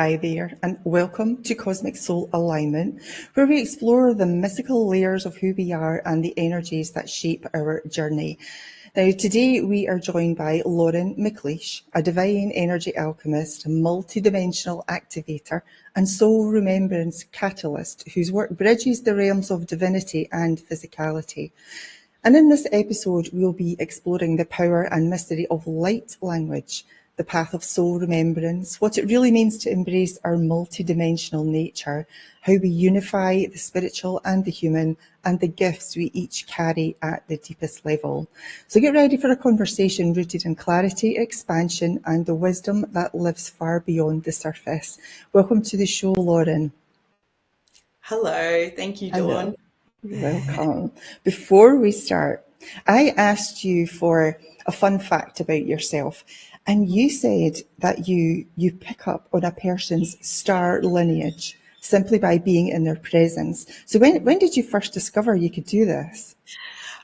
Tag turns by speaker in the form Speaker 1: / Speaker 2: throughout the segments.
Speaker 1: Hi there, and welcome to Cosmic Soul Alignment, where we explore the mystical layers of who we are and the energies that shape our journey. Now, today we are joined by Lauren McLeish, a divine energy alchemist, multidimensional activator, and soul-remembrance catalyst whose work bridges the realms of divinity and physicality. And in this episode, we'll be exploring the power and mystery of light language, the path of soul remembrance, what it really means to embrace our multidimensional nature, how we unify the spiritual and the human, and the gifts we each carry at the deepest level. So get ready for a conversation rooted in clarity, expansion, and the wisdom that lives far beyond the surface. Welcome to the show, Lauren.
Speaker 2: Hello, thank you, Dawn.
Speaker 1: Welcome. Before we start, I asked you for a fun fact about yourself, and you said that you pick up on a person's star lineage simply by being in their presence. So when did you first discover you could do this?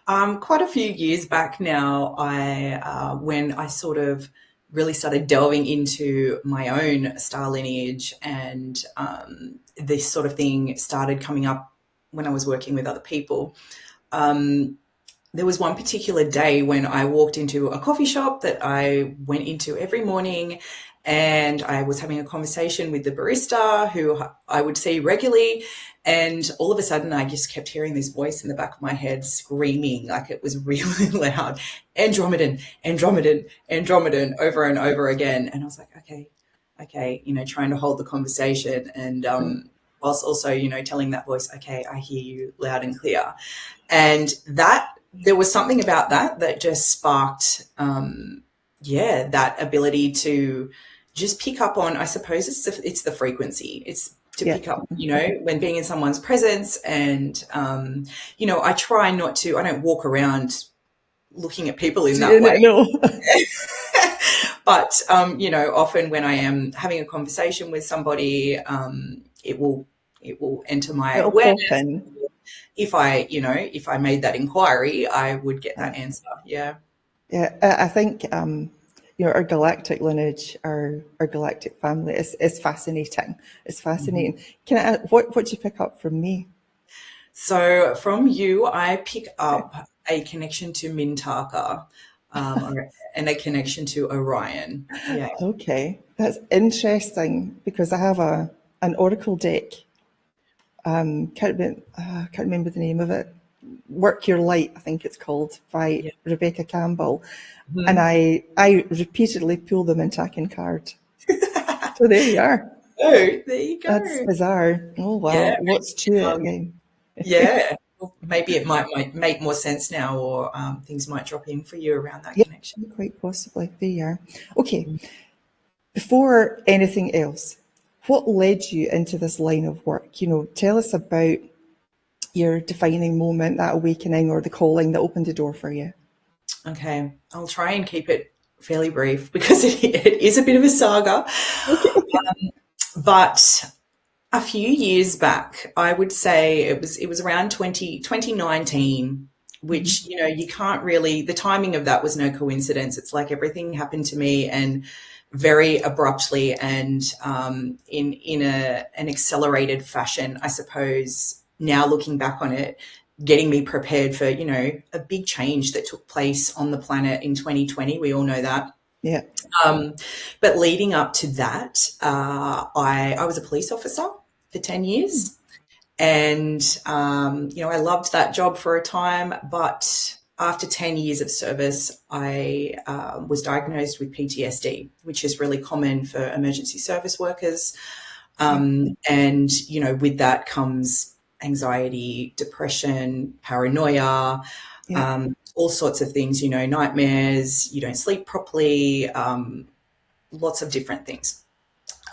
Speaker 2: Quite a few years back now, when I sort of really started delving into my own star lineage, and this sort of thing started coming up when I was working with other people. There was one particular day when I walked into a coffee shop that I went into every morning, and I was having a conversation with the barista who I would see regularly. And all of a sudden, I just kept hearing this voice in the back of my head screaming, like it was really loud, Andromedan, Andromedan, Andromedan, over and over again. And I was like, okay, trying to hold the conversation. And whilst also, telling that voice, okay, I hear you loud and clear. And there was something about that just sparked, that ability to just pick up on, I suppose it's the frequency. It's to pick up, when being in someone's presence. And, I try not to, I don't walk around looking at people in that way.
Speaker 1: No.
Speaker 2: But, often when I am having a conversation with somebody, it will enter my awareness. If I made that inquiry, I would get that answer. Yeah.
Speaker 1: Yeah, I think, our galactic lineage, our galactic family is fascinating. It's fascinating. Mm-hmm. Can I ask, what do you pick up from me?
Speaker 2: So from you, I pick up a connection to Mintaka, and a connection to Orion. Yeah.
Speaker 1: Okay, that's interesting because I have an oracle deck. Can't remember the name of it. Work Your Light, I think it's called, by Rebecca Campbell. Mm-hmm. And I repeatedly pull the Mintakan card. So there you are.
Speaker 2: Oh, there you go.
Speaker 1: That's bizarre. Oh, wow. Yeah. What's to it again?
Speaker 2: Yeah. Well, maybe it might make more sense now, or things might drop in for you around that connection.
Speaker 1: Quite possibly. There you are. Okay. Before anything else, what led you into this line of work? Tell us about your defining moment, that awakening or the calling that opened the door for you.
Speaker 2: Okay, I'll try and keep it fairly brief because it is a bit of a saga. But a few years back, I would say it was around 2019, which, you can't really, the timing of that was no coincidence. It's like everything happened to me and very abruptly and in an accelerated fashion, I suppose. Now looking back on it, getting me prepared for, a big change that took place on the planet in 2020. We all know that.
Speaker 1: Yeah.
Speaker 2: But leading up to that, I was a police officer for 10 years. And, I loved that job for a time. But after 10 years of service, I was diagnosed with PTSD, which is really common for emergency service workers. And, with that comes anxiety, depression, paranoia, all sorts of things, nightmares, you don't sleep properly, lots of different things.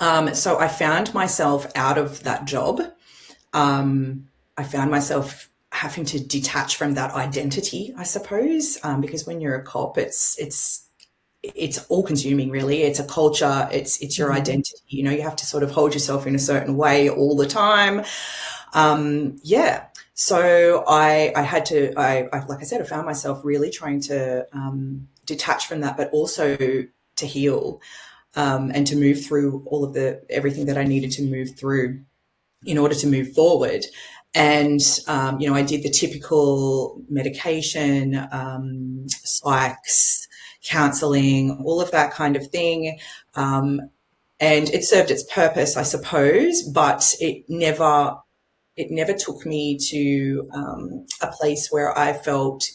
Speaker 2: So I found myself out of that job. I found myself having to detach from that identity, I suppose, because when you're a cop, it's all consuming, really. It's a culture. It's your identity. You have to sort of hold yourself in a certain way all the time. So I had to, like I said, I found myself really trying to detach from that, but also to heal. and to move through all of everything that I needed to move through in order to move forward. And, I did the typical medication, psychs, counseling, all of that kind of thing. And it served its purpose, I suppose, but it never took me to a place where I felt,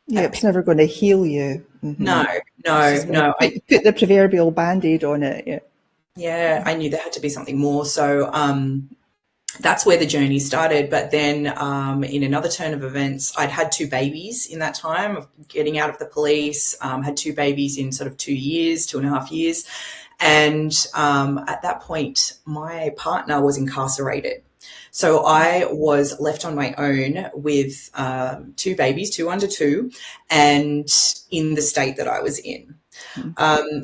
Speaker 1: Yeah, it was never going to heal you.
Speaker 2: no,
Speaker 1: It's
Speaker 2: no,
Speaker 1: just going
Speaker 2: no.
Speaker 1: to put the proverbial band-aid on it.
Speaker 2: Yeah, I knew there had to be something more. So that's where the journey started. But then in another turn of events, I'd had two babies in that time of getting out of the police, had two babies in sort of 2 years, 2.5 years. And at that point, my partner was incarcerated. So I was left on my own with two babies, two under two, and in the state that I was in.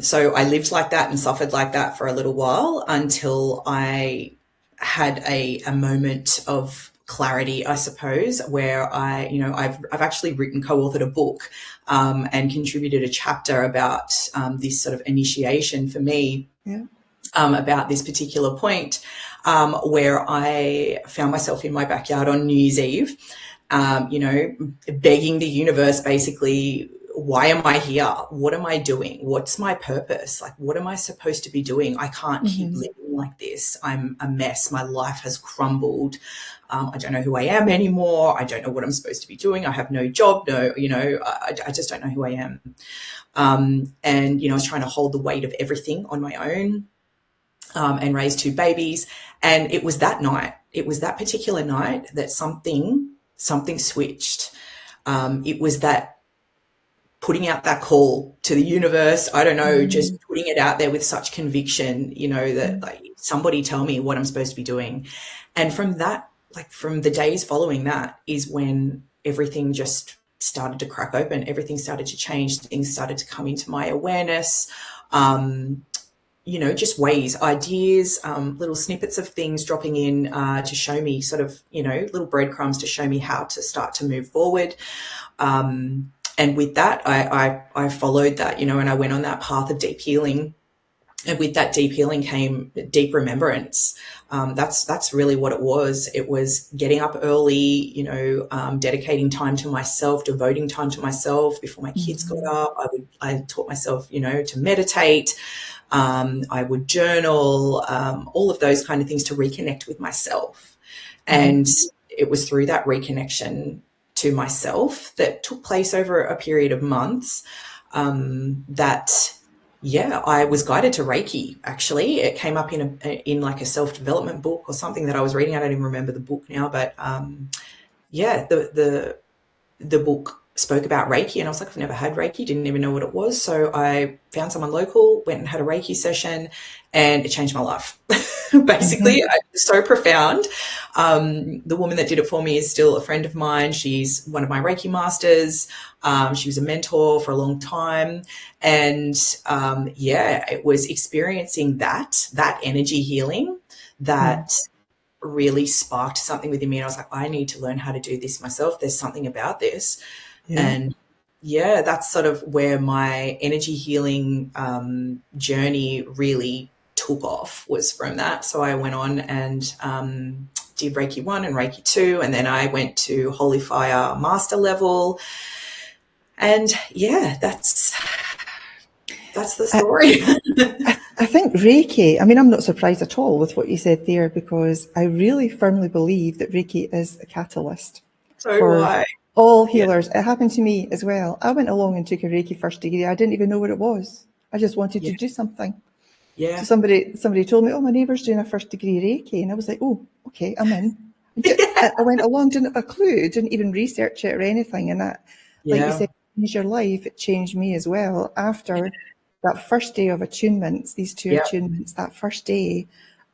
Speaker 2: So I lived like that and suffered like that for a little while until I had a moment of clarity, I suppose, where I've actually co-authored a book and contributed a chapter about this sort of initiation for me.
Speaker 1: Yeah.
Speaker 2: About this particular point where I found myself in my backyard on New Year's Eve, begging the universe basically, why am I here? What am I doing? What's my purpose? Like, what am I supposed to be doing? I can't keep living like this. I'm a mess. My life has crumbled. I don't know who I am anymore. I don't know what I'm supposed to be doing. I have no job. I just don't know who I am. And I was trying to hold the weight of everything on my own. And raised two babies. And it was that night, it was that particular night that something switched. It was that putting out that call to the universe. I don't know, just putting it out there with such conviction, that like somebody tell me what I'm supposed to be doing. And from that, like from the days following that is when everything just started to crack open. Everything started to change. Things started to come into my awareness. Just ways, ideas, little snippets of things dropping in to show me sort of, little breadcrumbs to show me how to start to move forward. And with that, I followed that, and I went on that path of deep healing. And with that deep healing came deep remembrance. That's really what it was. It was getting up early, dedicating time to myself, devoting time to myself before my kids got up. I taught myself, to meditate. I would journal, all of those kind of things to reconnect with myself. And it was through that reconnection to myself that took place over a period of months that I was guided to Reiki. Actually, it came up in like a self-development book or something that I was reading. I don't even remember the book now, but the book spoke about Reiki, and I was like, I've never had Reiki, didn't even know what it was. So I found someone local, went and had a Reiki session, and it changed my life. Basically, it was so profound. The woman that did it for me is still a friend of mine. She's one of my Reiki masters. She was a mentor for a long time. And it was experiencing that energy healing that really sparked something within me. And I was like, I need to learn how to do this myself. There's something about this. And that's sort of where my energy healing journey really took off, was from that. So I went on and did Reiki 1 and Reiki 2, and then I went to Holy Fire Master level. And that's the story.
Speaker 1: I think Reiki, I'm not surprised at all with what you said there, because I really firmly believe that Reiki is a catalyst for all healers. It happened to me as well. I went along and took a Reiki first degree. I didn't even know what it was. I just wanted to do something. So somebody told me, my neighbour's doing a first degree Reiki. And I was like, oh, okay, I'm in. I went along, didn't have a clue, didn't even research it or anything. And that, like you said, changed your life. It changed me as well. After that first day of attunements, these two attunements, that first day,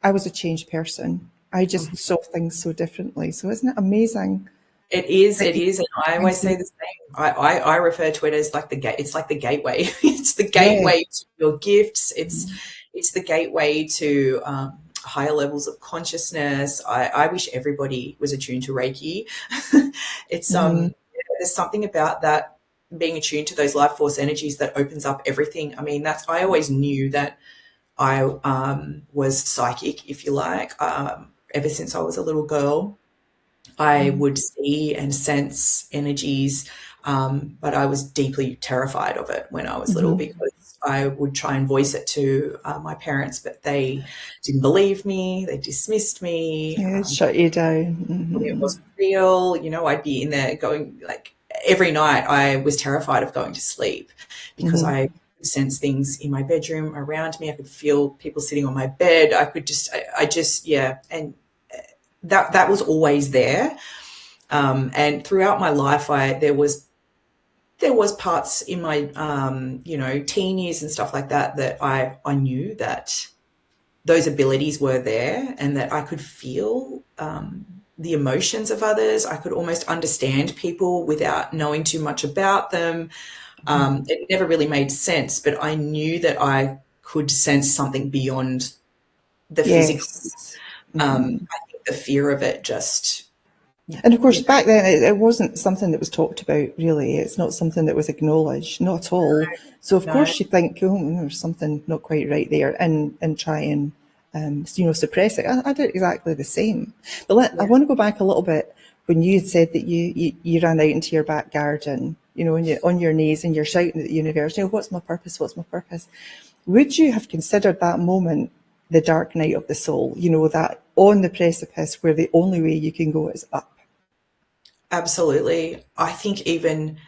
Speaker 1: I was a changed person. I just saw things so differently. So isn't it amazing?
Speaker 2: It is. And I always say the same. I refer to it as like the gate. It's like the gateway. It's the gateway to your gifts. It's the gateway to higher levels of consciousness. I wish everybody was attuned to Reiki. It's there's something about that being attuned to those life force energies that opens up everything. I mean, I always knew that I was psychic, if you like. Ever since I was a little girl, I would see and sense energies, but I was deeply terrified of it when I was little
Speaker 1: Mm-hmm.
Speaker 2: because I would try and voice it to my parents, but they didn't believe me. They dismissed me.
Speaker 1: Yeah, shut you down.
Speaker 2: It
Speaker 1: Mm-hmm.
Speaker 2: wasn't real. I'd be in there going like every night I was terrified of going to sleep because
Speaker 1: Mm-hmm.
Speaker 2: I could sense things in my bedroom around me. I could feel people sitting on my bed. I could yeah. And that was always there. And throughout my life, there was parts in my, teen years and stuff like that that I knew that those abilities were there and that I could feel the emotions of others. I could almost understand people without knowing too much about them. It never really made sense, but I knew that I could sense something beyond the physical.
Speaker 1: Yes.
Speaker 2: I think the fear of it just,
Speaker 1: And of course,
Speaker 2: you
Speaker 1: back then it wasn't something that was talked about, really. It's not something that was acknowledged, not at all. So, of
Speaker 2: know,
Speaker 1: course, you think, oh, there's something not quite right there, and try and, suppress it. I did exactly the same. But I
Speaker 2: yeah.
Speaker 1: want to go back a little bit when you had said that you ran out into your back garden, and you're on your knees and you're shouting at the universe, what's my purpose? What's my purpose? Would you have considered that moment the dark night of the soul, that on the precipice where the only way you can go is up?
Speaker 2: Absolutely. I think even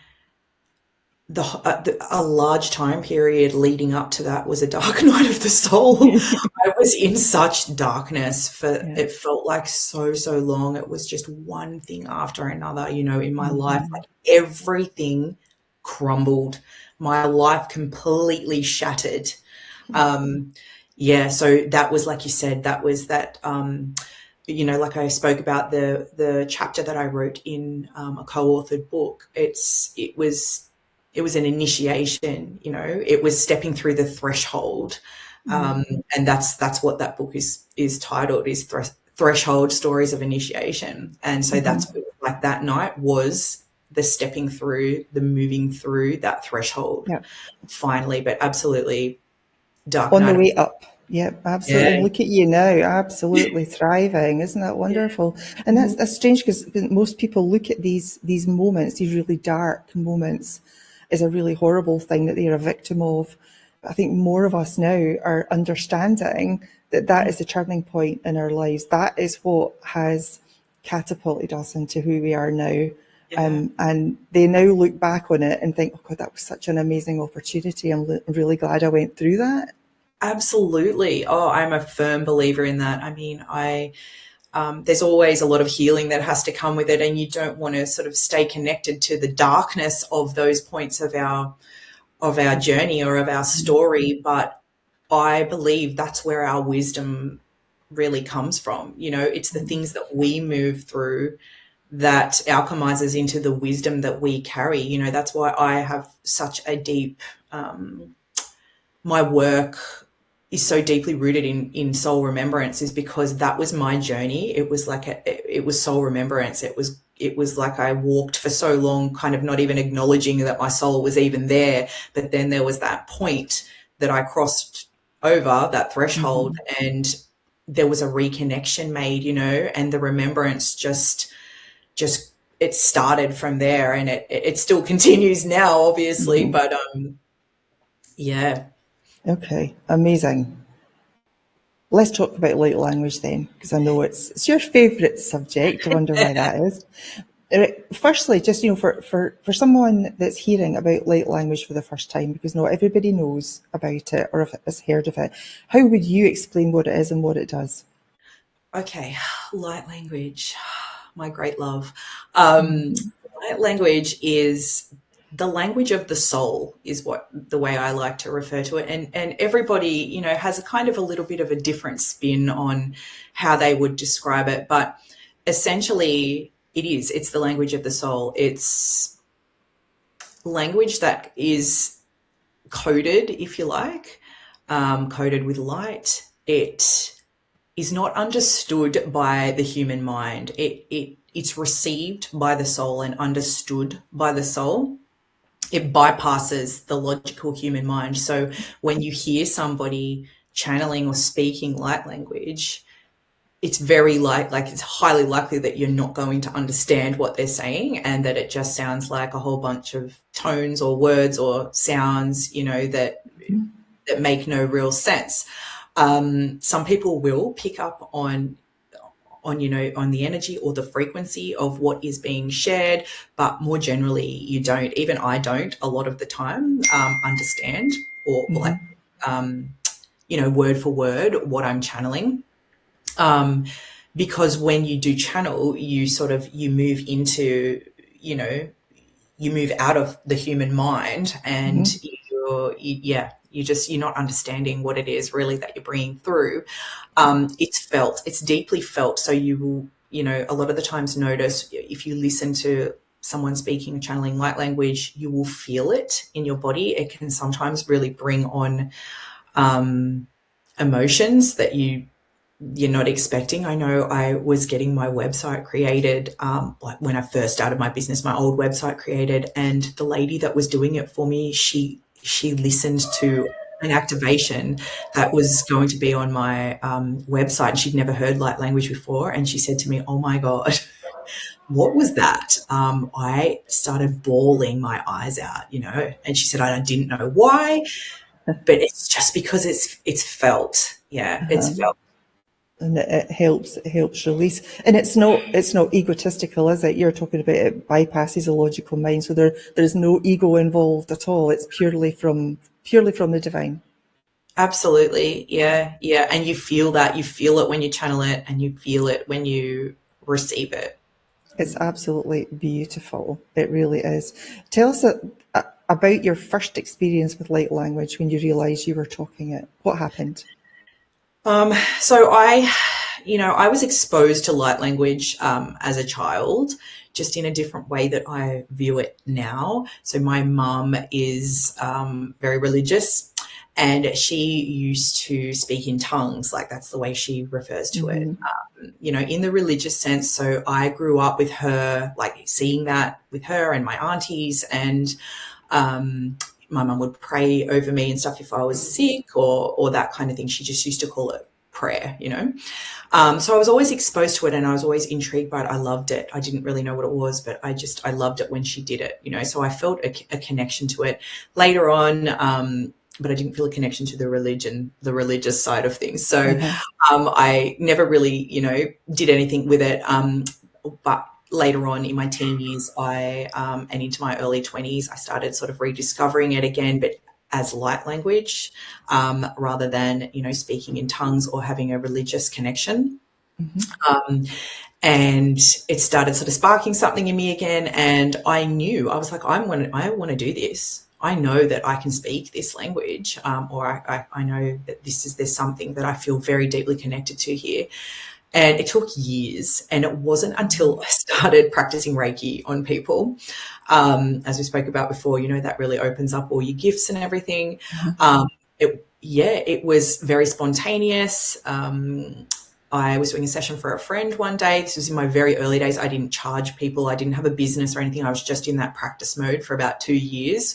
Speaker 2: a large time period leading up to that was a dark night of the soul. I was in such darkness for
Speaker 1: Yeah.
Speaker 2: it felt like so long. It was just one thing after another, in my life. Like everything crumbled. My life completely shattered. Yeah, so that was like you said, that was that like I spoke about the chapter that I wrote in a co-authored book. It was an initiation. It was stepping through the threshold, and that's what that book is titled, is Threshold Stories of Initiation. And so that's like that night was the stepping through, the moving through that threshold
Speaker 1: Yeah.
Speaker 2: finally. But absolutely dark
Speaker 1: On the
Speaker 2: night of
Speaker 1: way up. Yep, absolutely. And
Speaker 2: yeah,
Speaker 1: look at you now, absolutely thriving. Isn't that
Speaker 2: yeah.
Speaker 1: wonderful? And that's strange because most people look at these moments, these really dark moments, as a really horrible thing that they're a victim of. I think more of us now are understanding that that is the turning point in our lives. That is what has catapulted us into who we are now.
Speaker 2: Yeah.
Speaker 1: And they now look back on it and think, oh God, that was such an amazing opportunity. I'm really glad I went through that.
Speaker 2: Absolutely. Oh, I'm a firm believer in that. I mean, there's always a lot of healing that has to come with it, and you don't want to sort of stay connected to the darkness of those points of our journey or of our story. But I believe that's where our wisdom really comes from. It's the things that we move through that alchemizes into the wisdom that we carry. That's why I have such a deep, my work is so deeply rooted in soul remembrance, is because that was my journey. It was like it was soul remembrance. It was like I walked for so long, kind of not even acknowledging that my soul was even there. But then there was that point that I crossed over that threshold, and there was a reconnection made, and the remembrance just it started from there, and it still continues now, obviously. But yeah.
Speaker 1: Okay, amazing. Let's talk about light language then, because I know it's your favourite subject. I wonder why that is. Firstly, just for someone that's hearing about light language for the first time, because not everybody knows about it or has heard of it, how would you explain what it is and what it does?
Speaker 2: Okay, light language, my great love. Light language is the language of the soul, is what the way I like to refer to it. And everybody, has a kind of a little bit of a different spin on how they would describe it, but essentially it's the language of the soul. It's language that is coded, if you like, coded with light. It is not understood by the human mind. It's received by the soul and understood by the soul. it bypasses the logical human mind. So when you hear somebody channeling or speaking light language, it's very like it's highly likely that you're not going to understand what they're saying, and that it just sounds like a whole bunch of tones or words or sounds, that make no real sense. Some people will pick up on the energy or the frequency of what is being shared, but more generally you don't. Even I don't a lot of the time understand or like word for word what I'm channeling. Because when you do channel, you move into, you move out of the human mind, and you're not understanding what it is really that you're bringing through. It's deeply felt. So you will, a lot of the times notice if you listen to someone speaking, channeling light language, you will feel it in your body. It can sometimes really bring on emotions that you're not expecting. I know I was getting my website created, like when I first started my business, my old website created, and the lady that was doing it for me, she listened to an activation that was going to be on my website. She'd never heard light language before, and she said to me, "Oh my God, what was that?" I started bawling my eyes out, and she said, "I didn't know why, but it's just because it's felt." Yeah, it's felt.
Speaker 1: And it helps release. And it's not egotistical, is it? You're talking about it bypasses the logical mind, so there's no ego involved at all. It's purely from the divine.
Speaker 2: Absolutely. Yeah. Yeah. And you feel that. You feel it when you channel it, and you feel it when you receive it.
Speaker 1: It's absolutely beautiful. It really is. Tell us about your first experience with light language when you realised you were talking it. What happened?
Speaker 2: So I was exposed to light language as a child, just in a different way that I view it now. So my mum is very religious, and she used to speak in tongues. Like, that's the way she refers to it, in the religious sense. So I grew up with her, like seeing that with her and my aunties, and my mum would pray over me and stuff if I was sick or that kind of thing. She just used to call it prayer, So I was always exposed to it, and I was always intrigued by it. I loved it. I didn't really know what it was, but I loved it when she did it, So I felt a connection to it later on, but I didn't feel a connection to the religious side of things. So I never really, did anything with it. But later on in my teen years, and into my early 20s, I started sort of rediscovering it again, but as light language, rather than, speaking in tongues or having a religious connection. And it started sort of sparking something in me again. And I was like, I want to do this. I know that I can speak this language, or I know that there's something that I feel very deeply connected to here. And it took years, and it wasn't until I started practicing Reiki on people, as we spoke about before, that really opens up all your gifts and everything. It was very spontaneous. I was doing a session for a friend one day. This was in my very early days. I didn't charge people. I didn't have a business or anything. I was just in that practice mode for about 2 years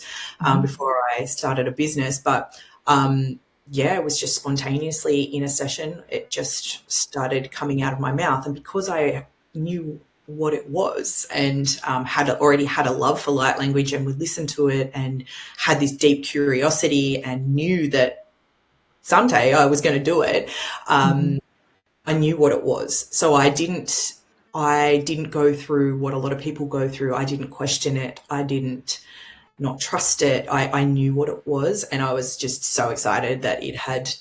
Speaker 2: before I started a business. But it was just spontaneously in a session. It just started coming out of my mouth. And because I knew what it was and already had a love for light language and would listen to it and had this deep curiosity and knew that someday I was going to do it, I knew what it was. So I didn't go through what a lot of people go through. I didn't question it. I didn't not trust it. I knew what it was, and I was just so excited that it had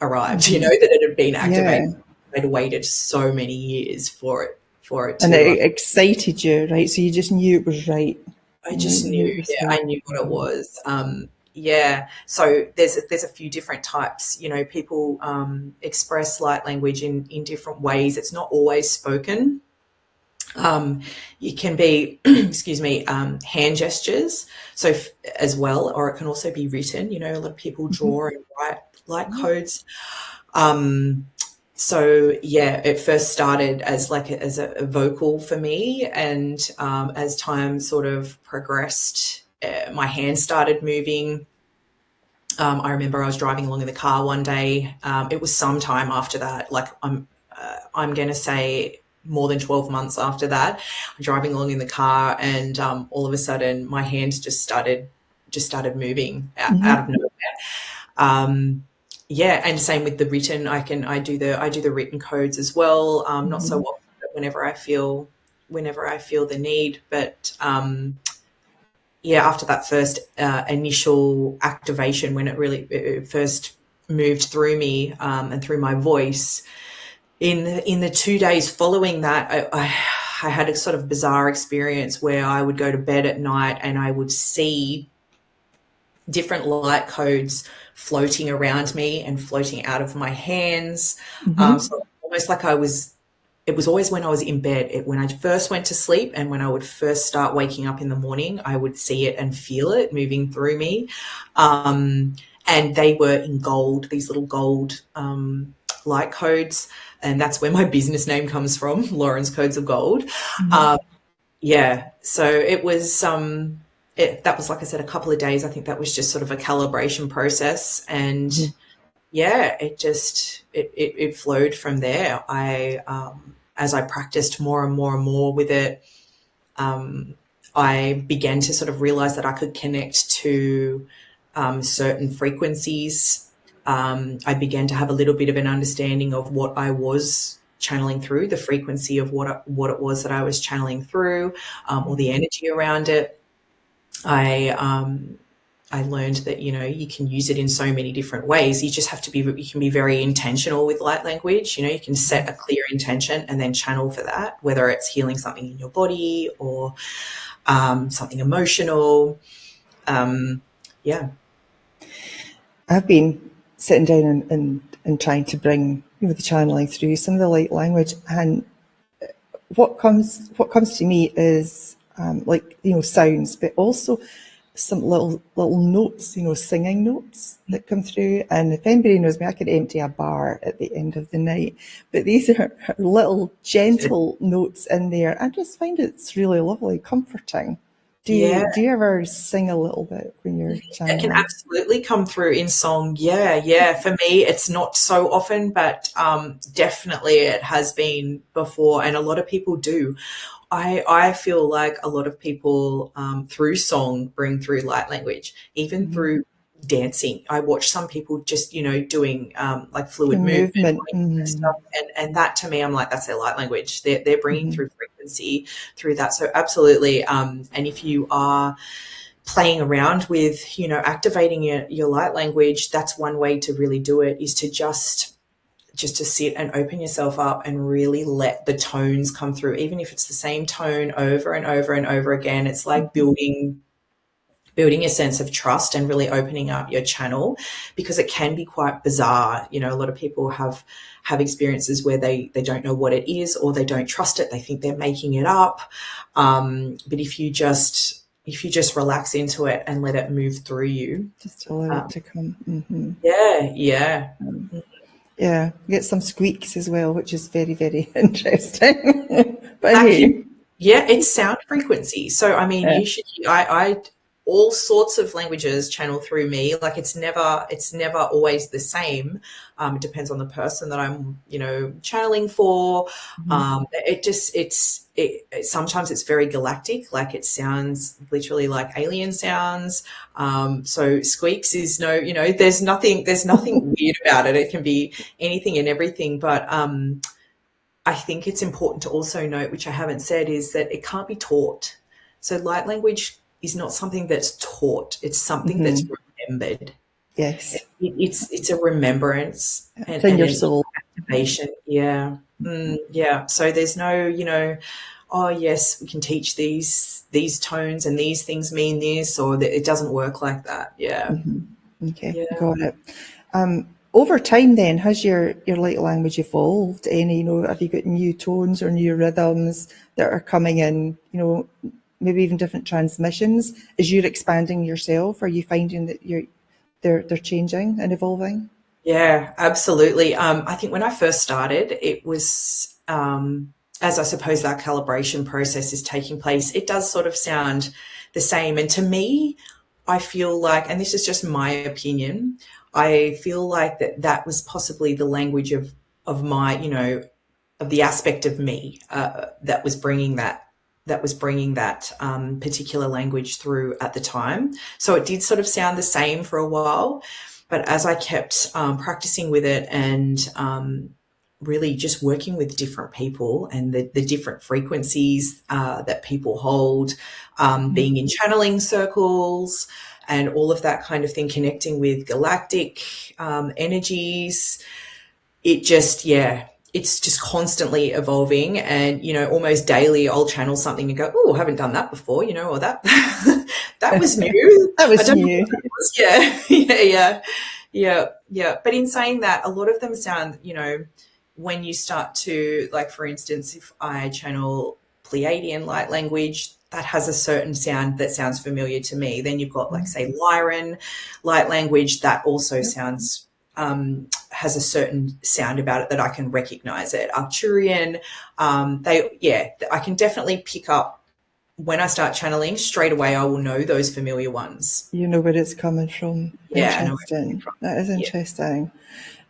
Speaker 2: arrived, that it had been activated. I'd waited so many years for it to.
Speaker 1: And it excited you, right? So you just knew it was right.
Speaker 2: I just knew, I knew what it was. So there's a few different types. People express light language in different ways. It's not always spoken. It can be, excuse me, hand gestures, so as well, or it can also be written. A lot of people draw and write light codes. It first started as a vocal for me, and as time sort of progressed, my hands started moving. I remember I was driving along in the car one day. It was some time after that, like I'm going to say more than 12 months after that. I'm driving along in the car, and all of a sudden my hands just started moving out of nowhere. Yeah, and same with the written. I do the written codes as well. Not so often, but whenever I feel the need. But yeah, after that first initial activation, when it first moved through me and through my voice, in the 2 days following that, I had a sort of bizarre experience where I would go to bed at night and I would see different light codes floating around me and floating out of my hands. So almost like it was always when I was in bed. When I first went to sleep and when I would first start waking up in the morning, I would see it and feel it moving through me. And they were in gold, these little gold light codes. And that's where my business name comes from, Lauren's Codes of Gold. Yeah. So it was, that was, like I said, a couple of days. I think that was just sort of a calibration process. And yeah, it flowed from there. As I practiced more and more and more with it, I began to sort of realize that I could connect to certain frequencies. I began to have a little bit of an understanding of what I was channeling through, the frequency of what it was that I was channeling through, or the energy around it. I learned that, you can use it in so many different ways. You just have to you can be very intentional with light language. You can set a clear intention and then channel for that, whether it's healing something in your body or something emotional. Yeah.
Speaker 1: I've been sitting down and trying to bring the channeling through some of the light language, and what comes to me is sounds, but also some little notes, singing notes that come through. And if anybody knows me, I could empty a bar at the end of the night. But these are little gentle notes in there. I just find it's really lovely, comforting. Do you ever sing a little bit when you're channeling?
Speaker 2: It can absolutely come through in song. Yeah. For me, it's not so often, but definitely it has been before, and a lot of people do. I feel like a lot of people through song bring through light language, even through dancing. I watch some people just, doing like fluid movement and stuff. And that, to me, I'm like, that's their light language. They're bringing through frequency through that. So absolutely. And if you are playing around with, activating your light language, that's one way to really do it, is to just to sit and open yourself up and really let the tones come through. Even if it's the same tone over and over and over again, it's like building a sense of trust and really opening up your channel, because it can be quite bizarre. A lot of people have experiences where they don't know what it is, or they don't trust it. They think they're making it up. But if you just relax into it and let it move through you,
Speaker 1: just allow it to come.
Speaker 2: Yeah.
Speaker 1: Yeah, you get some squeaks as well, which is very, very interesting. But hey.
Speaker 2: Yeah, it's sound frequency. So, I mean, you should, I all sorts of languages channel through me. Like, it's never always the same. It depends on the person that I'm, channeling for. Sometimes it's very galactic. Like, it sounds literally like alien sounds. So squeaks is there's nothing weird about it. It can be anything and everything. But, I think it's important to also note, which I haven't said, is that it can't be taught. So light language is not something that's taught. It's something that's remembered.
Speaker 1: Yes.
Speaker 2: It's a remembrance.
Speaker 1: It's in your soul.
Speaker 2: Activation. Yeah. Yeah. So there's no, oh yes, we can teach these tones and these things mean this, or it doesn't work like that. Yeah.
Speaker 1: Okay. Yeah. Got it. Over time then, has your light language evolved any, have you got new tones or new rhythms that are coming in, maybe even different transmissions as you're expanding yourself? Are you finding that they're changing and evolving?
Speaker 2: Yeah, absolutely. I think when I first started, it was, as I suppose that calibration process is taking place, it does sort of sound the same. And to me, I feel like, and this is just my opinion, I feel like that was possibly the language of my, of the aspect of me that was bringing that particular language through at the time. So it did sort of sound the same for a while, but as I kept practicing with it and really just working with different people and the different frequencies that people hold, being in channeling circles and all of that kind of thing, connecting with galactic energies, it just, it's just constantly evolving. And, almost daily I'll channel something and go, oh, I haven't done that before, or that, that was new.
Speaker 1: That was
Speaker 2: I don't know
Speaker 1: new.
Speaker 2: what that was. Yeah. But in saying that, a lot of them sound, when you start to, like, for instance, if I channel Pleiadian light language, that has a certain sound that sounds familiar to me. Then you've got, like, say, Lyran light language that also sounds has a certain sound about it that I can recognize it. Arcturian, I can definitely pick up when I start channeling straight away. I will know those familiar ones.
Speaker 1: You know where it's coming from.
Speaker 2: Yeah, I know where it's
Speaker 1: Interesting.
Speaker 2: coming from.
Speaker 1: That is interesting.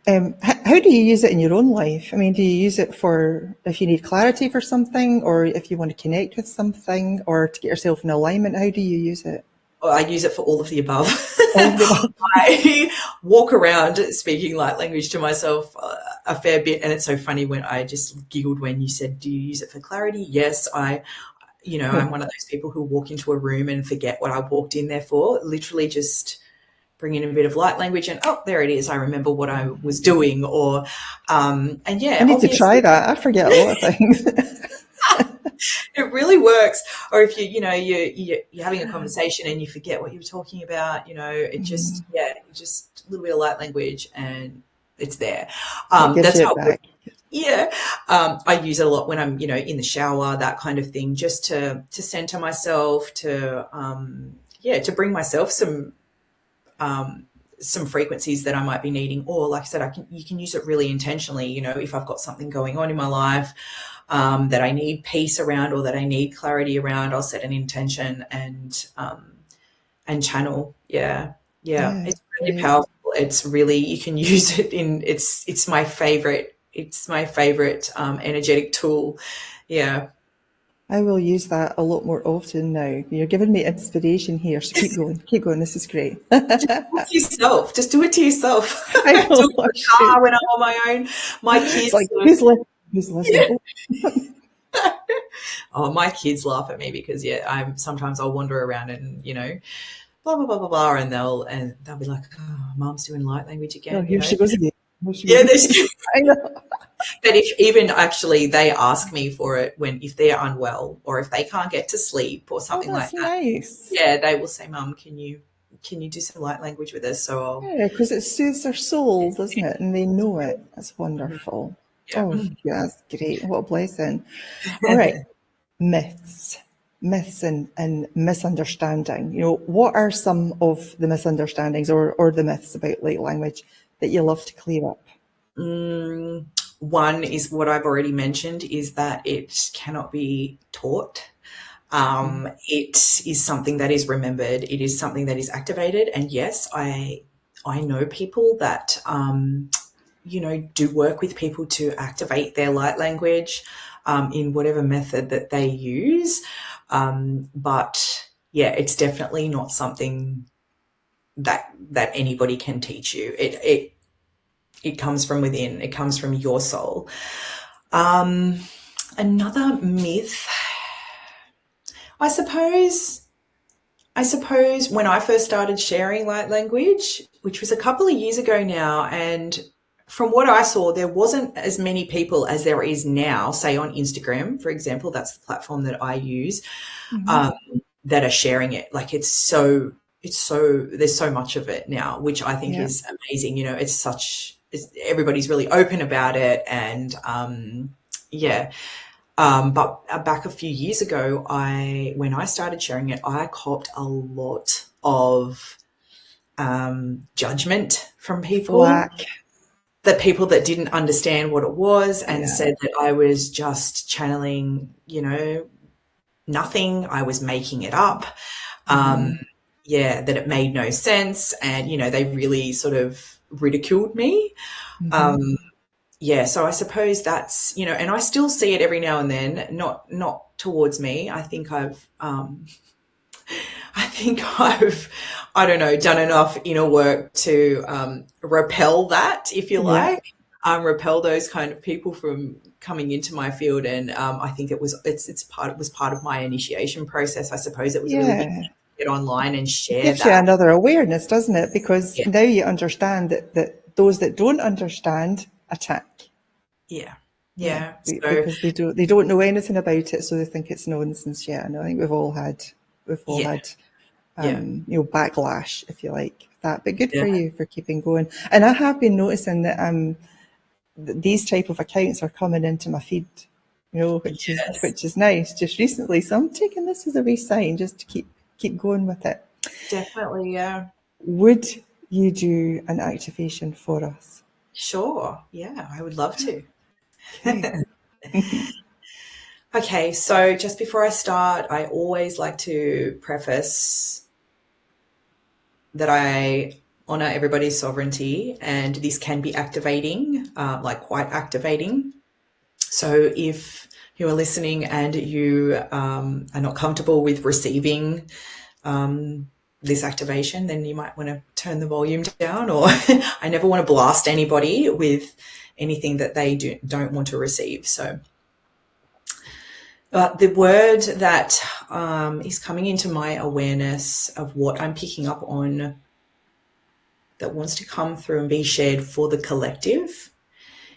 Speaker 1: How do you use it in your own life? I mean, do you use it for if you need clarity for something, or if you want to connect with something, or to get yourself in alignment? How do you use it?
Speaker 2: I use it for all of the above.
Speaker 1: All of the above.
Speaker 2: I walk around speaking light language to myself a fair bit, and it's so funny when I just giggled when you said, do you use it for clarity? Yes, I'm one of those people who walk into a room and forget what I walked in there for, literally just bring in a bit of light language and, oh, there it is. I remember what I was doing. Or, and yeah.
Speaker 1: I need to try that. I forget a lot of things.
Speaker 2: It really works. Or if you're having a conversation and you forget what you were talking about, it just, just a little bit of light language and it's there. That's how it works. Yeah. I use it a lot when I'm, in the shower, that kind of thing, just to center myself, to bring myself some frequencies that I might be needing. Or like I said, you can use it really intentionally, if I've got something going on in my life that I need peace around or that I need clarity around, I'll set an intention and channel. Yeah. It's really powerful. It's really, you can use it it's my favorite. It's my favorite energetic tool. Yeah.
Speaker 1: I will use that a lot more often now. You're giving me inspiration here, so keep going. This is great.
Speaker 2: Just do it to yourself.
Speaker 1: I know.
Speaker 2: Do it in the car when I'm on my own. My kids,
Speaker 1: it's like, who's listening?
Speaker 2: Yeah. Oh, my kids laugh at me because sometimes I'll wander around and blah blah blah blah blah, and they'll be like, "Oh, Mom's doing light language again."
Speaker 1: Oh, here she goes again.
Speaker 2: I know. But if even actually they ask me for it if they're unwell or if they can't get to sleep or something like that.
Speaker 1: Nice.
Speaker 2: Yeah, they will say, "Mum, can you do some light language with us?" So
Speaker 1: because it soothes their soul, doesn't it? And they know it. That's wonderful. Yeah. Oh, yeah, that's great. What a blessing. All right. Myths and misunderstanding. What are some of the misunderstandings or the myths about light language that you love to clear up?
Speaker 2: One is what I've already mentioned, is that it cannot be taught. It is something that is remembered. It is something that is activated. And yes, I know people that, do work with people to activate their light language in whatever method that they use. But yeah, it's definitely not something that anybody can teach you. It comes from within. It comes from your soul. Another myth, I suppose when I first started sharing light language, which was a couple of years ago now, and from what I saw, there wasn't as many people as there is now, say on Instagram, for example, that's the platform that I use, that are sharing it. Like there's so much of it now, which I think is amazing. Everybody's really open about it. And, but back a few years ago, when I started sharing it, I copped a lot of, judgment from people. The people that didn't understand what it was and said that I was just channeling, nothing. I was making it up. Yeah, that it made no sense, and they really sort of ridiculed me. Yeah, so I suppose that's, and I still see it every now and then, not towards me. I don't know, done enough inner work to repel that, if you
Speaker 1: Yeah.
Speaker 2: like, repel those kind of people from coming into my field. And I think it was part of my initiation process. I suppose it was a really big thing
Speaker 1: Yeah.
Speaker 2: to get online and
Speaker 1: It
Speaker 2: share
Speaker 1: gives you
Speaker 2: that.
Speaker 1: another awareness, doesn't it? Because
Speaker 2: Yeah,
Speaker 1: now you understand that those that don't understand attack.
Speaker 2: yeah,
Speaker 1: Yeah,
Speaker 2: yeah. So
Speaker 1: because they don't know anything about it, so they think it's nonsense. Yeah, and I think we've all had
Speaker 2: yeah, yeah,
Speaker 1: backlash, if you like, that. But good
Speaker 2: yeah.
Speaker 1: for you for keeping going. And I have been noticing that these type of accounts are coming into my feed, which is
Speaker 2: Yes,
Speaker 1: which is nice. Just recently, so I'm taking this as a wee sign just to keep going with it.
Speaker 2: definitely. Yeah.
Speaker 1: Would you do an activation for us?
Speaker 2: Sure. Yeah, I would love to.
Speaker 1: Okay.
Speaker 2: Okay, so just before I start, I always like to preface that I honor everybody's sovereignty, and this can be activating, like quite activating. So if you are listening and you are not comfortable with receiving this activation, then you might want to turn the volume down, or I never want to blast anybody with anything that they don't want to receive. So the word that is coming into my awareness of what I'm picking up on that wants to come through and be shared for the collective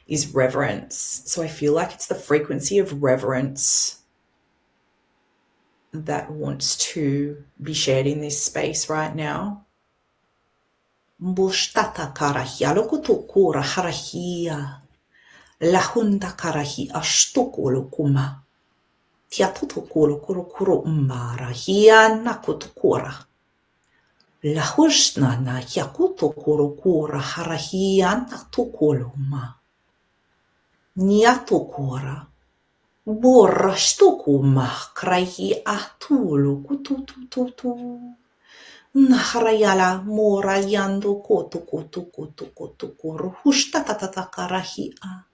Speaker 2: is reverence. So I feel like it's the frequency of reverence that wants to be shared in this space right now. Mboshtata karahi alokoto kora harahia lahunda karahi ashtokolo kuma tiatoto koro koro koro umara hia nakoto kora lahushna na yakoto koro kora harahia natokolo ma niato kora borra stokuma kraihi atulu kututututu naharayala mora yando koto koto koto koto koro hushtatatata karahia.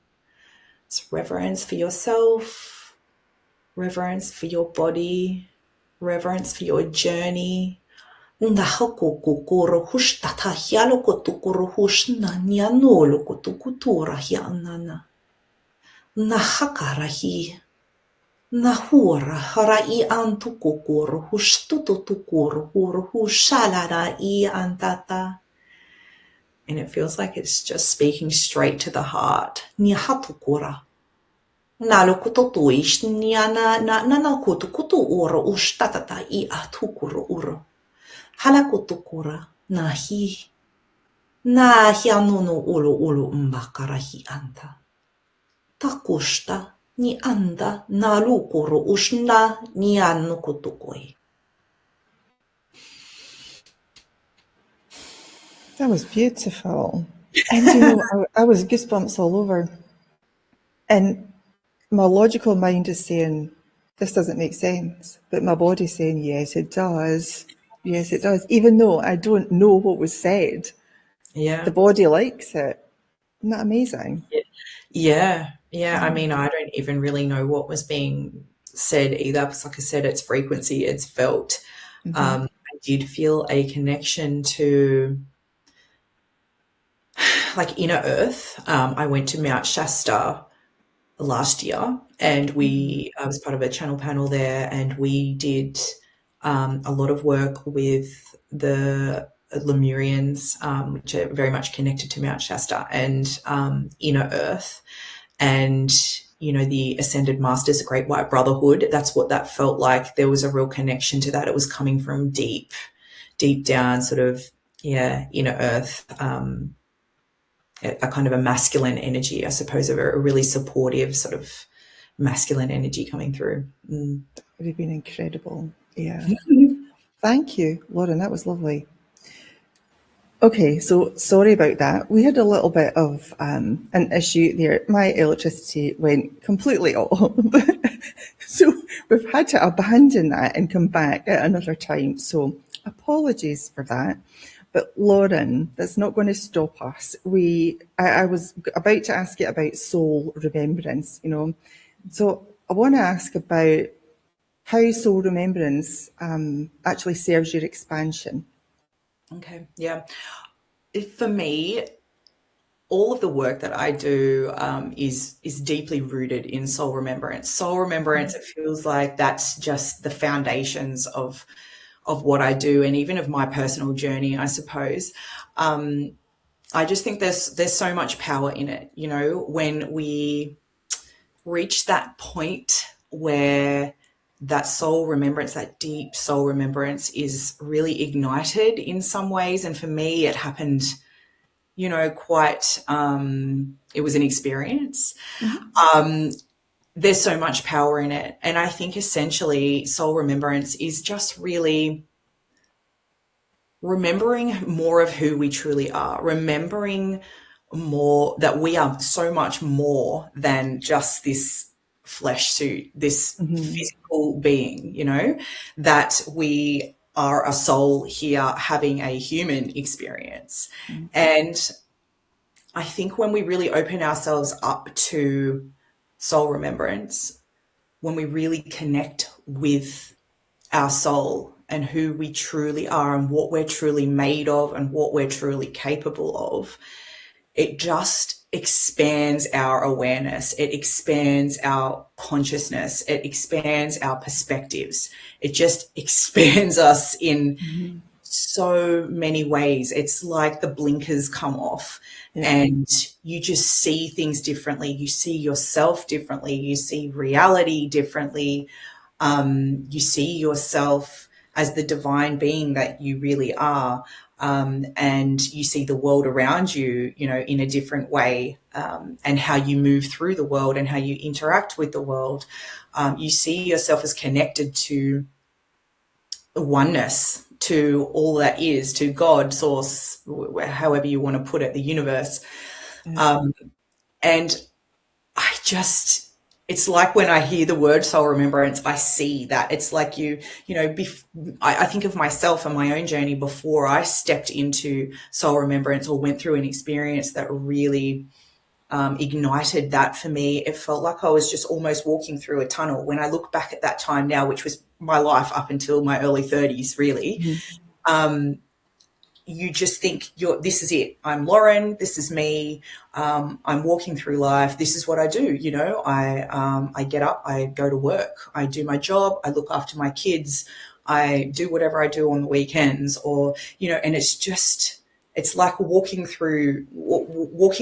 Speaker 2: It's reverence for yourself, reverence for your body, reverence for your journey. Ndahako kokoro hushtata hialo kotukoro hushna nianolo kotukutura hianana. Nahakarahi. Nahura harai antukokoro hushtutukoro huru hushalara I antata. And it feels like it's just speaking straight to the heart. Nihatukora. Nalo kutotuish niana na kutukutu uro ushtatata I atukuro uro. Halakutukura nahi. Nahi anunu ulu mbakarahi anta. Takushta ni anda nalukuru ushna ni anukutukoi.
Speaker 1: That was beautiful. And I was goosebumps all over. And my logical mind is saying, this doesn't make sense. But my body's saying, yes, it does. Yes, it does. Even though I don't know what was said, the
Speaker 2: Yeah.
Speaker 1: body likes it. Isn't that amazing?
Speaker 2: Yeah. Yeah. I mean, I don't even really know what was being said either, because like I said, it's frequency, it's felt. I did feel a connection to like inner earth. I went to Mount Shasta last year, and I was part of a channel panel there, and we did a lot of work with the Lemurians, which are very much connected to Mount Shasta, and inner earth, and the ascended masters, the Great White Brotherhood. That's what that felt like. There was a real connection to that. It was coming from deep down, sort of, inner earth. A kind of a masculine energy, I suppose, a really supportive sort of masculine energy coming through.
Speaker 1: It would have been incredible. Yeah. Thank you, Lauren. That was lovely. Okay, so sorry about that. We had a little bit of an issue there. My electricity went completely off. So we've had to abandon that and come back at another time. So apologies for that. But Lauren, that's not going to stop us. I was about to ask you about soul remembrance, you know. So I want to ask about how soul remembrance actually serves your expansion.
Speaker 2: Okay, yeah. For me, all of the work that I do is deeply rooted in soul remembrance. Soul remembrance, it feels like that's just the foundations of what I do, and even of my personal journey, I suppose. I just think there's so much power in it. You know, when we reach that point where that soul remembrance, that deep soul remembrance, is really ignited in some ways, and for me, it happened, you know, quite, it was an experience. There's so much power in it. And I think essentially soul remembrance is just really remembering more of who we truly are, remembering more that we are so much more than just this flesh suit, this physical being, you know, that we are a soul here having a human experience. And I think when we really open ourselves up to soul remembrance, when we really connect with our soul and who we truly are and what we're truly made of and what we're truly capable of, it just expands our awareness. It expands our consciousness. It expands our perspectives. It just expands us in so many ways. It's like the blinkers come off and you just see things differently. You see yourself differently. You see reality differently. You see yourself as the divine being that you really are. And you see the world around you, you know, in a different way, and how you move through the world and how you interact with the world. You see yourself as connected to oneness, to all that is, to God, source, however you want to put it, the universe. And I just, it's like when I hear the word soul remembrance, I see that. It's like you know, I think of myself and my own journey before I stepped into soul remembrance or went through an experience that really ignited that for me. It felt like I was just almost walking through a tunnel. When I look back at that time now, which was my life up until my early 30s, really, you just think this is it. I'm Lauren. This is me. I'm walking through life. This is what I do. You know, I get up, I go to work, I do my job, I look after my kids, I do whatever I do on the weekends, or, you know, and it's like walking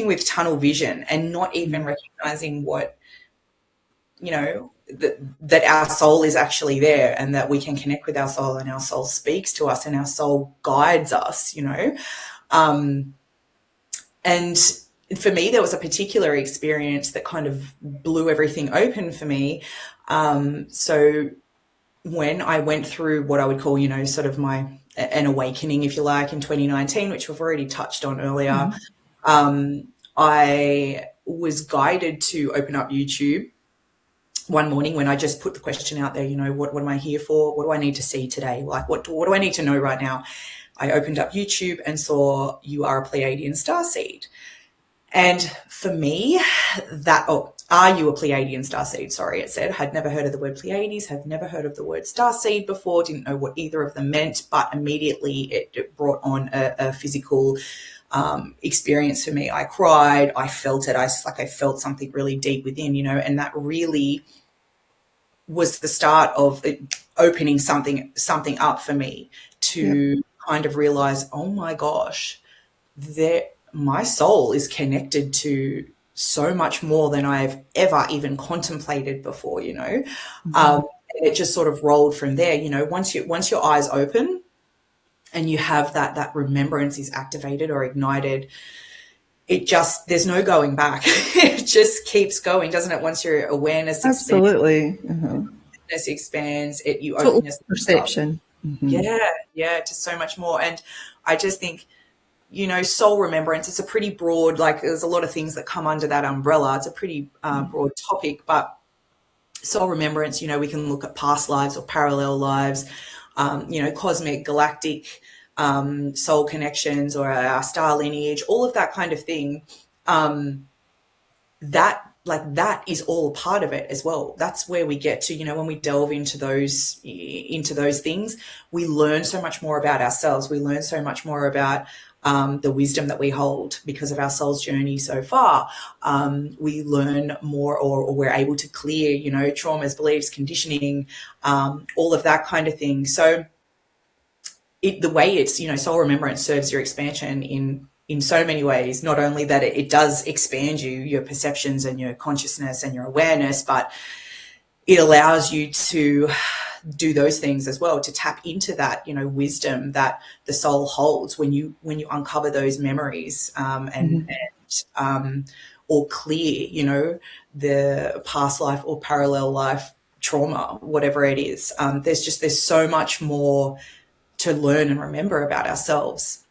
Speaker 2: with tunnel vision and not even recognizing what, you know, that our soul is actually there and that we can connect with our soul and our soul speaks to us and our soul guides us, you know. And for me, there was a particular experience that kind of blew everything open for me. So when I went through what I would call, you know, sort of an awakening, if you like, in 2019, which we've already touched on earlier, I was guided to open up YouTube one morning when I just put the question out there, you know, what am I here for? What do I need to see today? Like, what do I need to know right now? I opened up YouTube and saw you are a Pleiadian starseed. And for me, are you a Pleiadian starseed? Sorry, it said. Had never heard of the word Pleiades, had never heard of the word starseed before, didn't know what either of them meant, but immediately it brought on a physical experience for me. I cried, I felt it. I felt something really deep within, you know, and that really was the start of it opening something up for me to kind of realize, oh my gosh, my soul is connected to so much more than I've ever even contemplated before, you know. And it just sort of rolled from there, you know. Once your eyes open and you have that remembrance is activated or ignited, there's no going back. It just keeps going, doesn't it? Once your awareness
Speaker 1: Absolutely.
Speaker 2: expands, you
Speaker 1: Total
Speaker 2: open yourself
Speaker 1: perception.
Speaker 2: up. Yeah, to so much more. And I just think, you know, soul remembrance, it's a pretty broad, like there's a lot of things that come under that umbrella. It's a pretty broad topic, but soul remembrance, we can look at past lives or parallel lives, cosmic, galactic soul connections or our star lineage, all of that kind of thing. That is all part of it as well. That's where we get to, when we delve into those things, we learn so much more about ourselves. We learn so much more about the wisdom that we hold because of our soul's journey so far. We learn more, or we're able to clear, traumas, beliefs, conditioning, all of that kind of thing. So the way it's, soul remembrance serves your expansion in so many ways. Not only that it does expand your perceptions and your consciousness and your awareness, but it allows you to do those things as well, to tap into that, wisdom that the soul holds when you uncover those memories, or clear, the past life or parallel life trauma, whatever it is. There's so much more to learn and remember about ourselves.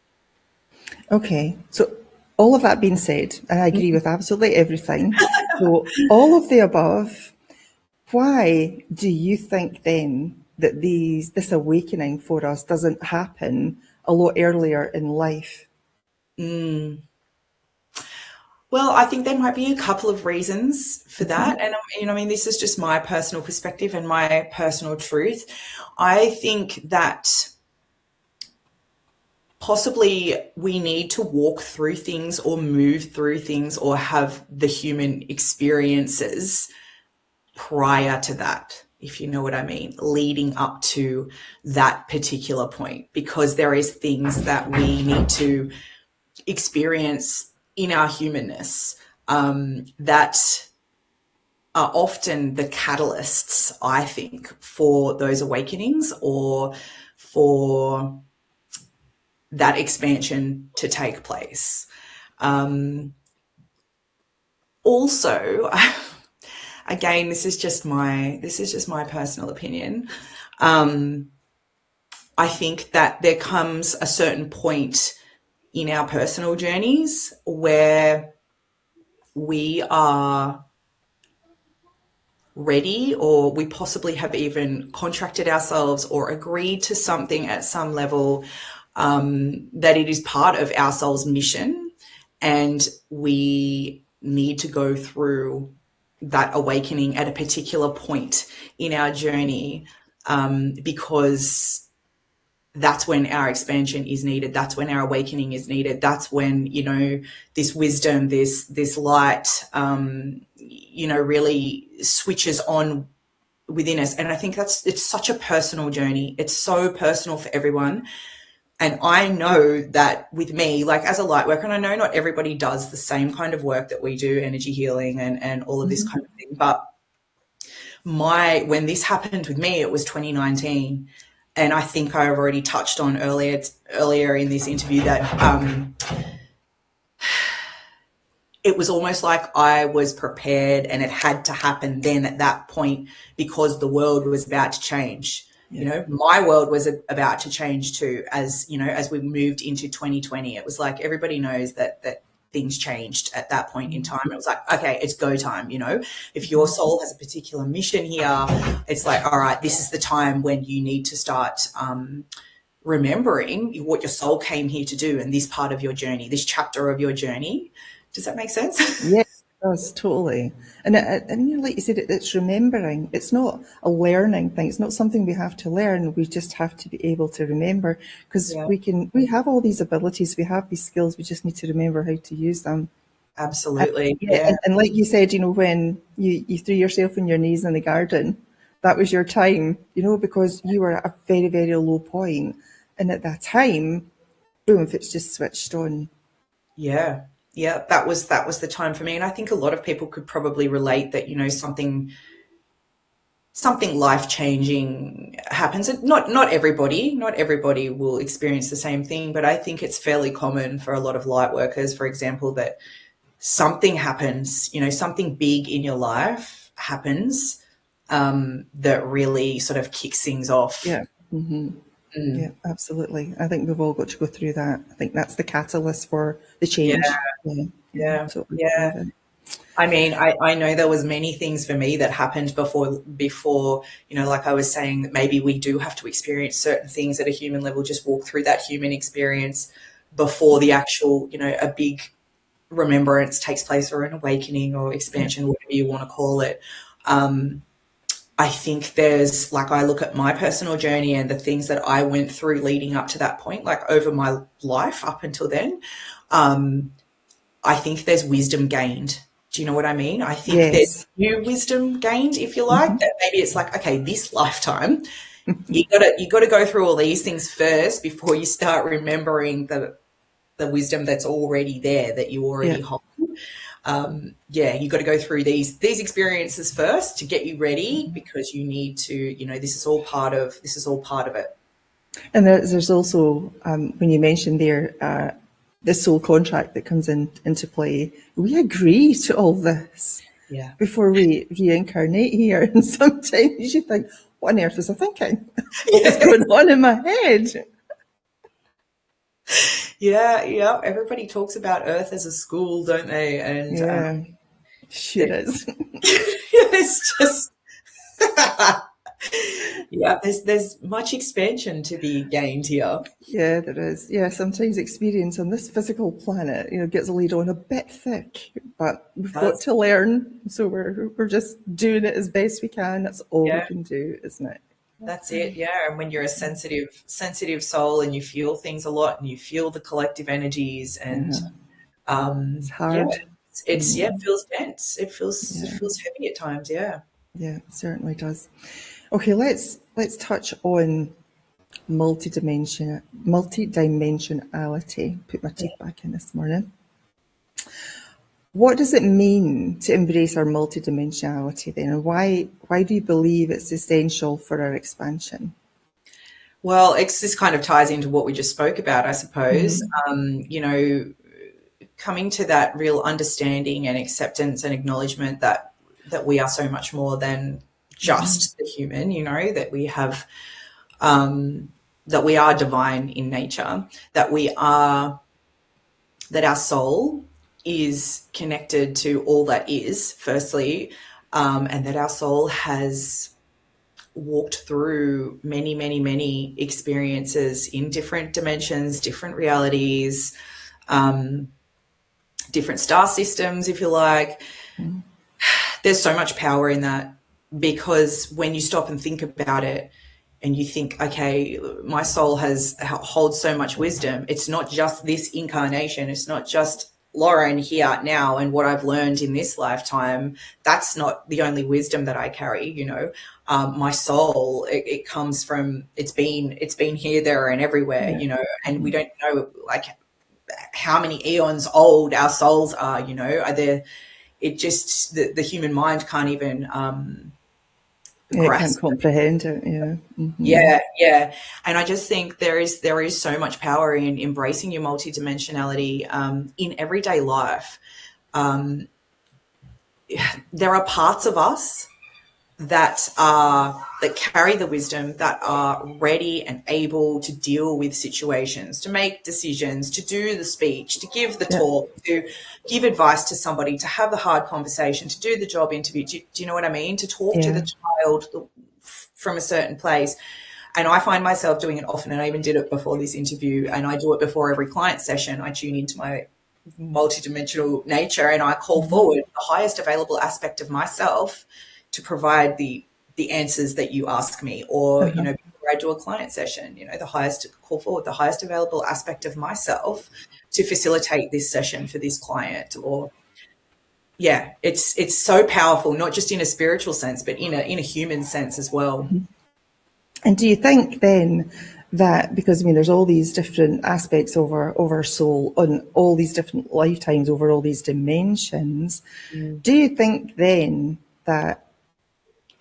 Speaker 1: Okay, so all of that being said, and I agree with absolutely everything. So all of the above, why do you think then that this awakening for us doesn't happen a lot earlier in life?
Speaker 2: Well, I think there might be a couple of reasons for that. And, this is just my personal perspective and my personal truth. I think that possibly we need to walk through things or move through things or have the human experiences prior to that, if you know what I mean, leading up to that particular point, because there is things that we need to experience in our humanness that are often the catalysts, I think, for those awakenings or for that expansion to take place. Also, again, this is just my personal opinion. I think that there comes a certain point in our personal journeys where we are ready, or we possibly have even contracted ourselves or agreed to something at some level, that it is part of our soul's mission, and we need to go through that awakening at a particular point in our journey, because that's when our expansion is needed. That's when our awakening is needed. That's when, this wisdom, this light, really switches on within us. And I think it's such a personal journey. It's so personal for everyone. And I know that with me, like as a light worker, and I know not everybody does the same kind of work that we do, energy healing and all of this kind of thing. But when this happened with me, it was 2019. And I think I already touched on earlier in this interview that it was almost like I was prepared, and it had to happen then at that point, because the world was about to change. Yeah. My world was about to change too, as we moved into 2020. It was like everybody knows that things changed at that point in time. It was like, okay, it's go time. If your soul has a particular mission here, it's like, all right, this is the time when you need to start remembering what your soul came here to do, and this part of your journey, this chapter of your journey. Does that make sense?
Speaker 1: Yeah, it does, totally. And like you said, it's remembering. It's not a learning thing. It's not something we have to learn. We just have to be able to remember, because we have all these abilities, we have these skills. We just need to remember how to use them.
Speaker 2: Absolutely.
Speaker 1: And like you said, when you threw yourself on your knees in the garden, that was your time, because you were at a very, very low point. And at that time, boom, it's just switched on.
Speaker 2: Yeah. Yeah, that was the time for me. And I think a lot of people could probably relate that, something life-changing happens. And not everybody will experience the same thing, but I think it's fairly common for a lot of light workers, for example, that something happens, something big in your life happens, that really sort of kicks things off.
Speaker 1: Yeah. Mm-hmm. Yeah, absolutely. I think we've all got to go through that. I think that's the catalyst for the change.
Speaker 2: Yeah.
Speaker 1: Totally agree with it.
Speaker 2: I mean, I know there was many things for me that happened before, like I was saying, that maybe we do have to experience certain things at a human level, just walk through that human experience before the actual, a big remembrance takes place, or an awakening or
Speaker 1: Yeah.
Speaker 2: expansion, whatever you want to call it. I think there's, like, I look at my personal journey and the things that I went through leading up to that point, like over my life up until then. I think there's wisdom gained. Do you know what I mean? I think there's
Speaker 1: Yes.
Speaker 2: new wisdom gained, if you like,
Speaker 1: Hmm.
Speaker 2: that maybe it's like, okay, this lifetime, you gotta go through all these things first before you start remembering the wisdom that's already there, that you
Speaker 1: Yeah.
Speaker 2: already hold. You got to go through these experiences first to get you ready, because you need to, this is all part of it.
Speaker 1: And there's also, when you mentioned there, the soul contract that comes into play, we agree to all this
Speaker 2: Yeah.
Speaker 1: before we reincarnate here. And sometimes you think, what on earth was I thinking? What was going on in my head?
Speaker 2: Yeah, yeah. Everybody talks about Earth as a school, don't they? And
Speaker 1: Yeah, sure
Speaker 2: it,
Speaker 1: is.
Speaker 2: it's just yeah. There's much expansion to be gained here.
Speaker 1: Yeah, there is. Yeah, sometimes experience on this physical planet, gets laid on a bit thick, but we've got
Speaker 2: Does
Speaker 1: to learn. So we're just doing it as best we can. That's all we
Speaker 2: Yeah,
Speaker 1: can do, isn't it?
Speaker 2: that's it. Yeah, and when you're a sensitive soul and you feel things a lot and you feel the collective energies, and
Speaker 1: Yeah, it's
Speaker 2: yeah,
Speaker 1: hard.
Speaker 2: it feels dense. It
Speaker 1: Yeah,
Speaker 2: feels heavy at times. Yeah.
Speaker 1: yeah, it certainly does. Okay, let's touch on multidimensionality. Put my teeth back in this morning. What does it mean to embrace our multidimensionality then, and why do you believe it's essential for our expansion?
Speaker 2: Well, this kind of ties into what we just spoke about, I suppose. Coming to that real understanding and acceptance and acknowledgement that we are so much more than just the human. That we have that we are divine in nature, that our soul is connected to all that is, firstly, and that our soul has walked through many, many, many experiences in different dimensions, different realities, different star systems, if you like. There's so much power in that, because when you stop and think about it, and you think, okay, my soul holds so much wisdom. It's not just this incarnation. It's not just Lauren here now and what I've learned in this lifetime. That's not the only wisdom that I carry. My soul, it comes from, it's been here, there, and everywhere.
Speaker 1: Yeah.
Speaker 2: And we don't know, like, how many eons old our souls are. Are there? It just, the human mind can't even
Speaker 1: Yeah, it can't
Speaker 2: grasp.
Speaker 1: comprehend it. Yeah. Hmm.
Speaker 2: Yeah, yeah. And I just think there is so much power in embracing your multidimensionality in everyday life. Um, there are parts of us that carry the wisdom, that are ready and able to deal with situations, to make decisions, to do the speech, to give the
Speaker 1: Yeah.
Speaker 2: talk, to give advice to somebody, to have the hard conversation, to do the job interview. Do you know what I mean? To talk to the
Speaker 1: Yeah.
Speaker 2: child from a certain place. And I find myself doing it often, and I even did it before this interview, and I do it before every client session. I tune into my multidimensional nature and I call forward the highest available aspect of myself to provide the answers that you ask me. Or, before I do a client session, call forward the highest available aspect of myself to facilitate this session for this client. Or, yeah, it's so powerful, not just in a spiritual sense, but in a human sense as well.
Speaker 1: And do you think then that, because I mean, there's all these different aspects of our soul on all these different lifetimes over all these dimensions, do you think then that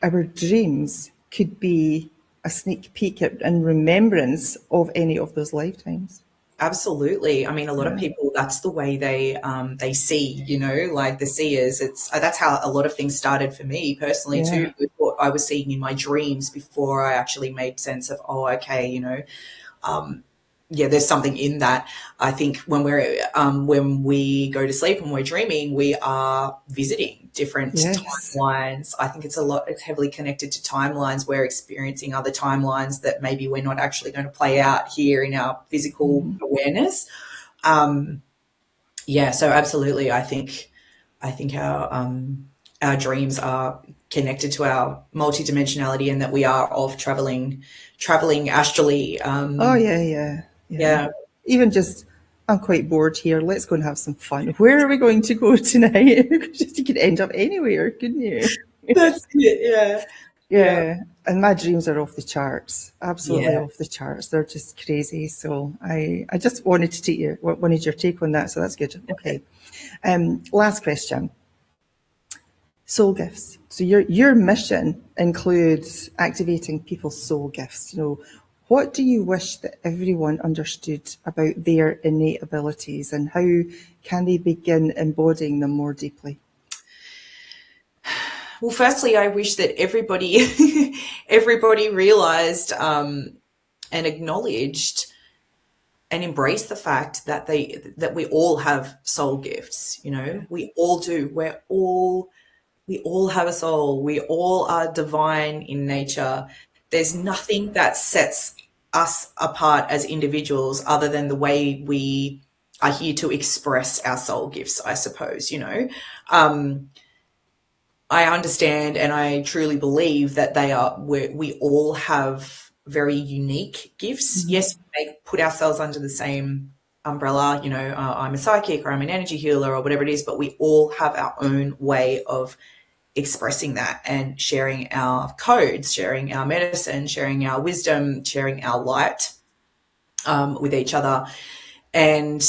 Speaker 1: our dreams could be a sneak peek at and remembrance of any of those lifetimes?
Speaker 2: Absolutely. I mean, a lot of
Speaker 1: Yeah.
Speaker 2: people, that's the way they see, like the seers. That's how a lot of things started for me personally too,
Speaker 1: Yeah.
Speaker 2: with what I was seeing in my dreams before I actually made sense of, oh, okay, yeah, there's something in that. I think when we go to sleep and we're dreaming, we are visiting different
Speaker 1: Yes.
Speaker 2: timelines. I think it's heavily connected to timelines. We're experiencing other timelines that maybe we're not actually going to play out here in our physical awareness. Yeah, so absolutely, I think our dreams are connected to our multidimensionality, and that we are off traveling astrally.
Speaker 1: Oh, yeah, yeah, yeah.
Speaker 2: Yeah,
Speaker 1: Even just, I'm quite bored here. Let's go and have some fun. Where are we going to go tonight? Just, you could end up anywhere, couldn't you?
Speaker 2: that's it. Yeah, yeah,
Speaker 1: Yeah. And my dreams are off the charts, absolutely
Speaker 2: yeah.
Speaker 1: off the charts. They're just crazy. So I just wanted to wanted your take on that. So that's good. Okay. Last question. Soul gifts. So your mission includes activating people's soul gifts. What do you wish that everyone understood about their innate abilities, and how can they begin embodying them more deeply?
Speaker 2: Well, firstly, I wish that everybody everybody realized and acknowledged and embraced the fact that we all have soul gifts. We all do. We all have a soul. We all are divine in nature. There's nothing that sets us apart as individuals other than the way we are here to express our soul gifts, I suppose. I understand and I truly believe that we all have very unique gifts. Yes, we may put ourselves under the same umbrella, I'm a psychic or I'm an energy healer or whatever it is, but we all have our own way of expressing that and sharing our codes, sharing our medicine, sharing our wisdom, sharing our light with each other. And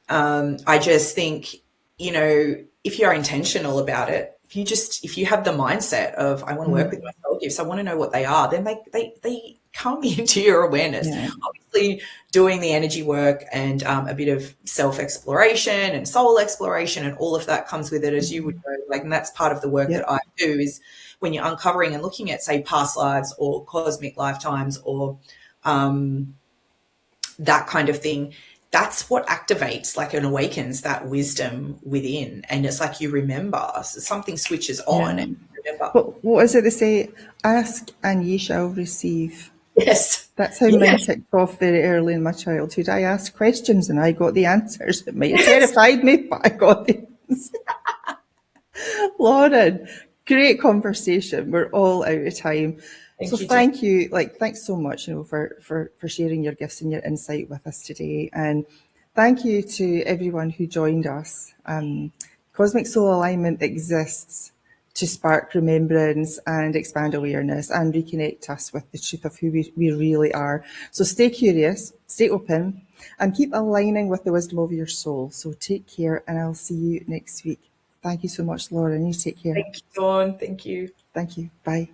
Speaker 2: I just think, if you're intentional about it, if you have the mindset of, I want to work with my soul gifts, I want to know what they are, then they come into your awareness.
Speaker 1: Yeah.
Speaker 2: Obviously, doing the energy work and a bit of self-exploration and soul exploration and all of that comes with it, as you would know. And that's part of the work that
Speaker 1: Yep.
Speaker 2: I do, is when you're uncovering and looking at, say, past lives or cosmic lifetimes or that kind of thing, that's what activates, like, and awakens that wisdom within. And it's like you remember, so something switches on
Speaker 1: Yeah.
Speaker 2: and you remember.
Speaker 1: What is it they say? Ask and ye shall receive.
Speaker 2: Yes.
Speaker 1: That's how mine
Speaker 2: Yes.
Speaker 1: kicked off very early in my childhood. I asked questions and I got the answers. It might have
Speaker 2: Yes.
Speaker 1: terrified me, but I got the answers. Lauren, great conversation. We're all out of time. So
Speaker 2: Thank you, Jen.
Speaker 1: thank you, thanks so much, for sharing your gifts and your insight with us today. And thank you to everyone who joined us. Cosmic Soul Alignment exists to spark remembrance and expand awareness and reconnect us with the truth of who we really are. So stay curious, stay open, and keep aligning with the wisdom of your soul. So take care, and I'll see you next week. Thank you so much, Lauren. You take care.
Speaker 2: Thank you, Dawn. Thank you.
Speaker 1: Thank you. Bye.